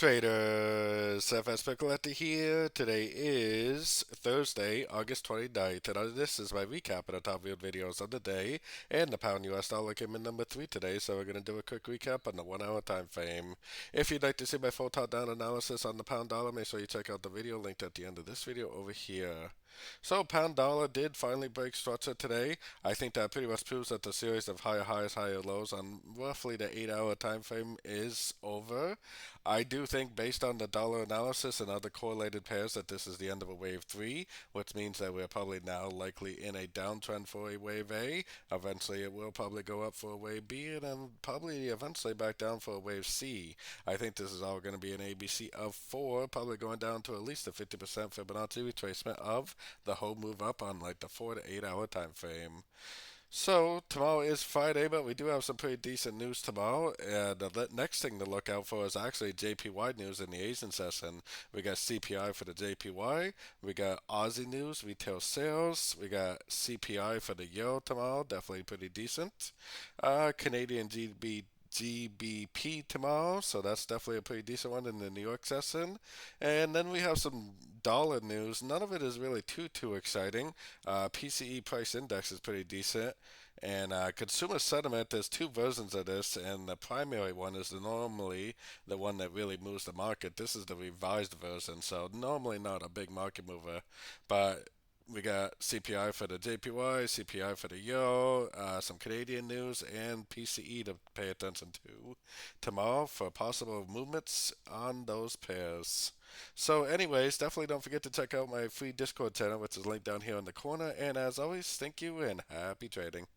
Traders, FX Pip Collector here. Today is Thursday, August 29th, and this is my recap of the top viewed videos of the day. And the pound US dollar came in number 3 today, so we're going to do a quick recap on the 1 hour time frame. If you'd like to see my full top down analysis on the pound dollar, make sure you check out the video linked at the end of this video over here. So pound dollar did finally break structure today. I think that pretty much proves that the series of higher highs, higher lows on roughly the 8 hour time frame is over. I do think based on the dollar analysis and other correlated pairs that this is the end of a wave 3, which means that we're probably now likely in a downtrend for a wave A. Eventually it will probably go up for a wave B and then probably eventually back down for a wave C. I think this is all going to be an ABC of 4, probably going down to at least a 50% Fibonacci retracement of the whole move up on like the 4 to 8 hour time frame. So tomorrow is Friday, but we do have some pretty decent news tomorrow. And the next thing to look out for is actually JPY news in the Asian session. We got CPI for the JPY. We got Aussie news, retail sales. We got CPI for the Euro tomorrow, definitely pretty decent. Canadian GBP tomorrow, so that's definitely a pretty decent one in the New York session. And then we have some dollar news. None of it is really too exciting. PCE price index is pretty decent. And consumer sentiment, there's two versions of this, and the primary one is normally the one that really moves the market. This is the revised version, so normally not a big market mover, but we got CPI for the JPY, CPI for the Euro, some Canadian news, and PCE to pay attention to tomorrow for possible movements on those pairs. So, anyways, definitely don't forget to check out my free Discord channel, which is linked down here in the corner. And as always, thank you and happy trading.